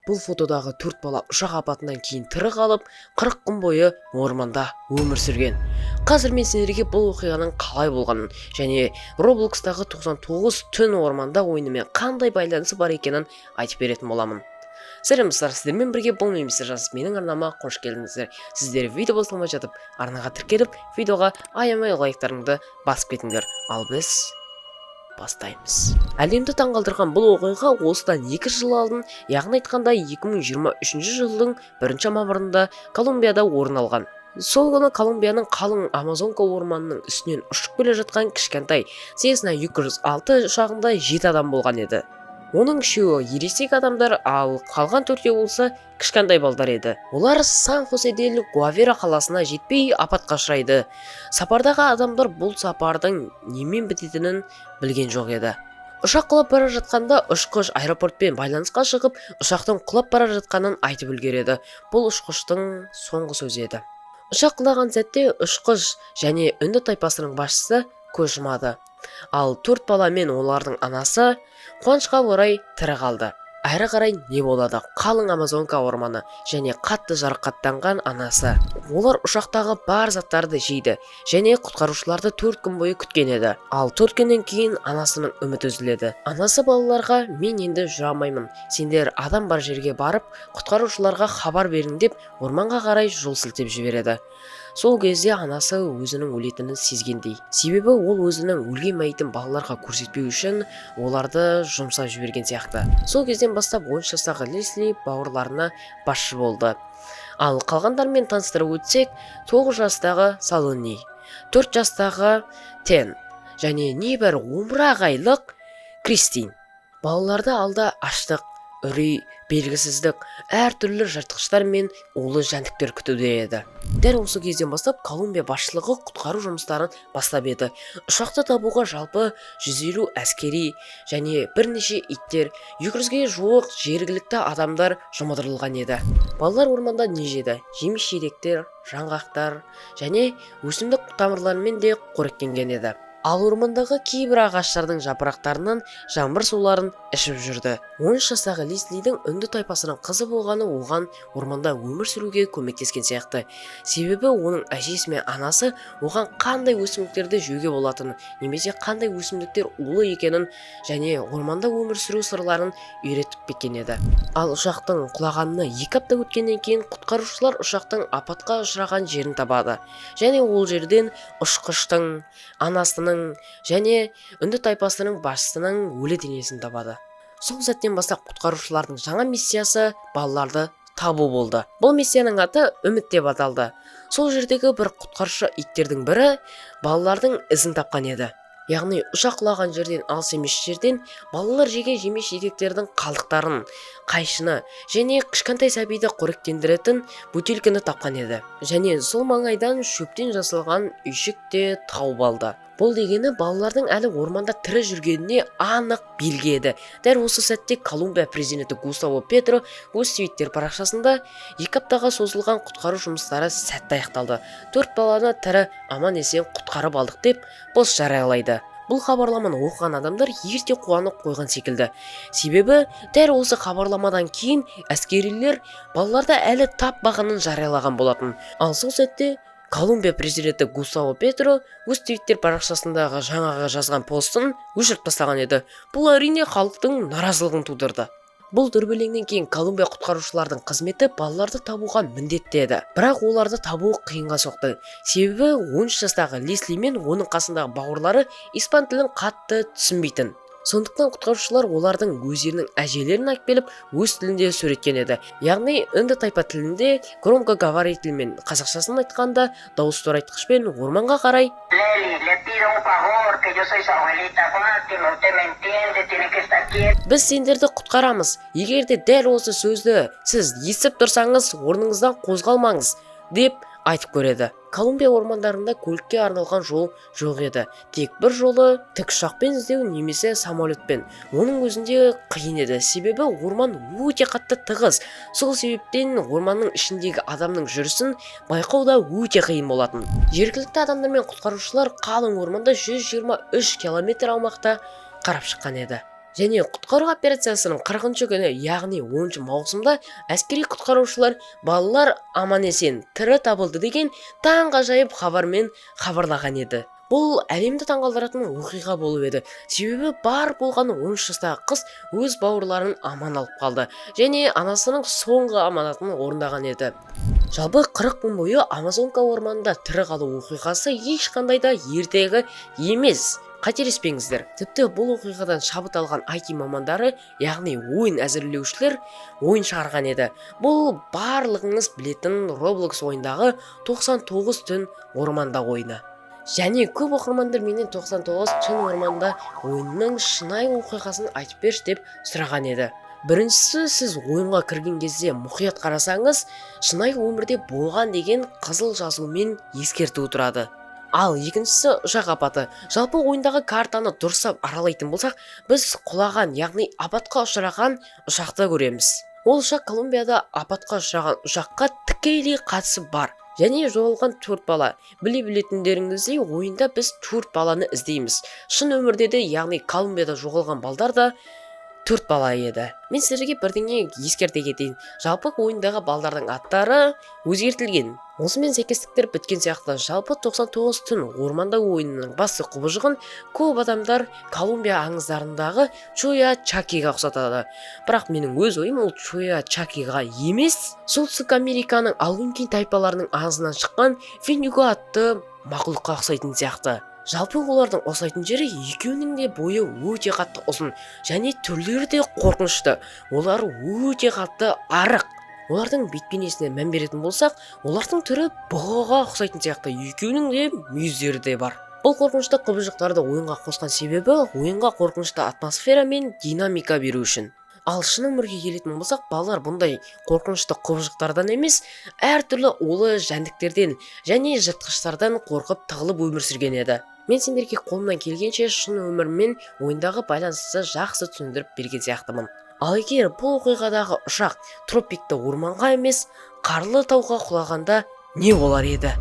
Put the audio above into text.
Бұл фотодағы 4 бала ұшақ апатынан кейін тірі қалып, 40 күн бойы орманда өмір сүрген. Қазір мен сендерге бұл оқиғаның қалай болғанын және Robloxтағы 99 түн орманда ойынымен қандай байланысы бар екенін айтып беретін боламын. Сәлемдер, сіздермен бірге бұл меместер жас менің арнама қош келдіңіздер. Сіздер видео басталмай жатып, арнаға тіркеліп, видеоға аямай лайктарыңды басып кетіңдер. Ал біз бастаймыз. Әлемді таңғалдырған бұл оқиға осыдан 2 жыл алдын, яғни айтқанда 2023 жылдың 1 мамырында Колумбияда орын алған. Сол күні Колумбияның қалың Амазонка орманының үстінен ұшып келе жатқан кішкентай Cessna 206 ұшағында 7 адам болған еді. Оның 3-і ересек адамдар, ал қалған 4-еу болса кішкентай балдар еді. Олар Сан-Хосе-дель-Гуавера қаласына жетпей апатқа ұшырайды. Сапардағы адамдар бұл сапардың немен бітетінін білген жоқ еді. Ұшақ құлап бара жатқанда ұшқыш аэропортпен байланысқа шығып, ұшақтың құлап бара жатқанын айтып үлгереді. Бұл ұшқыштың соңғы сөзі еді. Ұшақ құлаған сәтте ұшқыш және үнді тайпасының басшысы көз жұмады. Ал 4 бала мен олардың анасы қуанышқа орай тірі қалды. Әрі қарай не болады? Қалың Амазонка орманы және қатты жарақаттанған анасы. Олар ұшақтағы бар заттарды жейді және құтқарушыларды 4 күн бойы күткен еді. Ал 4 күннен кейін анасының үміті үзіледі. Анасы балаларға мен енді жүре алмаймын. Сендер адам бар жерге барып, құтқарушыларға хабар берің деп орманға қарай жол сілтеп жібереді. Сол кезде анасы өзінің өлетінін сезгендей. Себебі ол өзінің өлген мәйітін балаларға көрсетпеу үшін оларды жұмсап жіберген сияқты. Сол кезден бастап 13 жастағы Лесли бауырларына басшы болды. Ал қалғандармен таныстырып өтсек, 9 жастағы Салони, 4 жастағы Тен және небәрі 11 айлық Кристин. Балаларды алда аштық, үрей, белгісіздік, әртүрлі жыртқыштар мен улы жәндіктер күтуде еді. Дәл осы кезден бастап Колумбия басшылығы құтқару жұмыстарын бастап еді. Ұшақты табуға жалпы 150 әскери және бірнеше иттер, 200-ге жуық жергілікті адамдар жұмылдырылған еді. Балалар орманда не жеді? Жеміс-жидектер, жаңғақтар және өсімдік тамырларымен де қоректенген еді. Ал ормандағы кейбір ағаштардың жапырақтарынан жаңбыр суларын ішіп жүрді. 13 жастағы Леслидің үнді тайпасының қызы болғаны оған орманда өмір сүруге көмектескен сияқты. Себебі оның әжесі мен анасы оған қандай өсімдіктерді жеуге болатынын, немесе қандай өсімдіктер улы екенін және орманда өмір сүру сырларын үйретіп кеткен еді. Ал ұшақтың құлағанына 2 апта өткеннен кейін құтқарушылар ұшақтың апатқа ұшыраған жерін табады. Және ол жерден ұшқыштың, анасының және үнді тайпасының басшысының өлі денесін табады. Сол сәттен бастап құтқарушылардың жаңа миссиясы балаларды табу болды. Бұл миссияның аты үміт деп аталды. Сол жердегі бір құтқарушы иттердің бірі балалардың ізін тапқан еді. Яғни ұшақ құлаған жерден алыс емес жерден балалар жеген жеміс-жидектердің қалдықтарын, қайшыны және кішкентай сәбиді қоректендіретін бөтелкені тапқан еді. Және сол маңайдан шөптен жасалған үйшік те тауып алды. Бұл дегені балалардың әлі орманда тірі жүргеніне анық белгі еді. Дәл осы сәтте Колумбия президенті Густаво Петро өз твиттер парақшасында 2 аптаға созылған құтқару жұмыстары сәтті аяқталды. 4 баланы тірі аман-есен құтқарып алдық деп пост жариялайды. Бұл хабарламаны оқыған адамдар ерте қуанып қойған секілді. Себебі дәл осы хабарламадан кейін әскерилер балаларды әлі таппағанын жариялаған болатын. Ал сол сәтте Колумбия президенті Густаво Петро өз твиттер парақшасындағы жаңағы жазған постын өшіріп тастаған еді. Бұл әрине халықтың наразылығын тудырды. Бұл дүрбелеңнен кейін Колумбия құтқарушылардың қызметі балаларды табуға міндетті еді. Бірақ оларды табу қиынға соқты. Себебі 13 жастағы Лесли мен оның қасындағы бауырлары испан тілін қатты түсінбейтін. Сондықтан құтқарушылар олардың өздерінің әжелерін әкеліп өз тілінде сөреткен еді. Яғни үнді тайпа тілінде громкоговорителмен, қазақшасын айтқанда дауыс торайтқышпен орманға қарай біз сендерді құтқарамыз. Егерде дәл осы сөзді сіз естіп тұрсаңыз, орныңыздан қозғалмаңыз деп айтып көреді. Колумбия ормандарында көлікке арналған жол жоқ еді. Тек бір жолы тік ұшақпен іздеу немесе самолетпен. Оның өзінде қиын еді. Себебі орман өте қатты тығыз. Сол себептен орманның ішіндегі адамның жүрісін байқау да өте қиын болатын. Жергілікті адамдар мен құтқарушылар қалың орманда 123 километр аумақта қарап шыққан еді. Және құтқару операциясының 40-шы күні, яғни 10 маусымда әскери құтқарушылар балалар аман-есен тірі табылды деген таңғажайып хабармен хабарлаған еді. Бұл әлемді таңғалдыратын оқиға болып еді. Себебі бар болғаны 13 жастағы қыз өз бауырларын аман алып қалды және анасының соңғы аманатын орындаған еді. Жалпы 40 күн бойы Амазонка орманында тірі қалу оқиғасы ешқандай да ертегі емес. Қателеспеңіздер. Тіпті бұл оқиғадан шабыт алған IT мамандары, яғни ойын әзірлеушілер ойын шығарған еді. Бұл барлығыңыз білетін Roblox ойындағы 99 түн орманда ойыны. Және көп оқырмандар менен 99 түн орманда ойынның шынайы оқиғасын айтып берші деп сұраған еді. Біріншісі, сіз ойынға кірген кезде мұқият қарасаңыз, шынайы өмірде болған деген қызыл жазумен ескерту тұрады. Ал екіншісі ұшақ апаты. Жалпы ойындағы картаны дұрыстап аралайтын болсақ, біз құлаған, яғни апатқа ұшыраған ұшақты көреміз. Ол ұшақ Колумбияда апатқа ұшыраған ұшаққа тікелей қатысы бар. Және жоғалған 4 бала. Біле білетіндеріңіздей, ойында біз 4 баланы іздейміз. Шын өмірде де, яғни Колумбияда жоғалған балдар да 4 бала еді. Мен сіздерге бірдеңе ескерте кетейін. Жалпы ойындағы балдардың аттары өзгертілген. Осымен сәйкестіктер біткен сияқты. Жалпы 99 түн орманда ойынының басты құбыжығын көп адамдар Колумбия аңыздарындағы Чоя Чакиға ұқсатады. Бірақ менің өз ойым ол Чоя Чакиға емес, Солтүстік Американың алгонкин тайпаларының аңызынан шыққан Венюго атты мақұлыққа ұқсайтын сияқты. Жалпы олардың ұқсайтын жері екеуінің де бойы өте қатты ұзын және түрлері де қорқынышты. Олар өте қатты арық. Олардың бет-бейнесіне мән беретін болсақ, олардың түрі бұғыға ұқсайтын сияқты, екеуінің де мүйіздері де бар. Бұл қорқынышты құбыжықтарды ойынға қосқан себебі ойынға қорқынышты атмосфера мен динамика беру үшін. Ал шын өмірге келетін болсақ, балалар бұндай қорқынышты құбыжықтардан емес, әртүрлі улы жәндіктерден және жыртқыштардан қорқып тығылып өмір сүрген еді. Мен сендерге қолымнан келгенше шын өмірмен ойындағы байланысты жақсы түсіндіріп берген сияқтымын. Ал егер бұл оқиғадағы ұшақ тропикті орманға емес, қарлы тауға құлағанда не болар еді?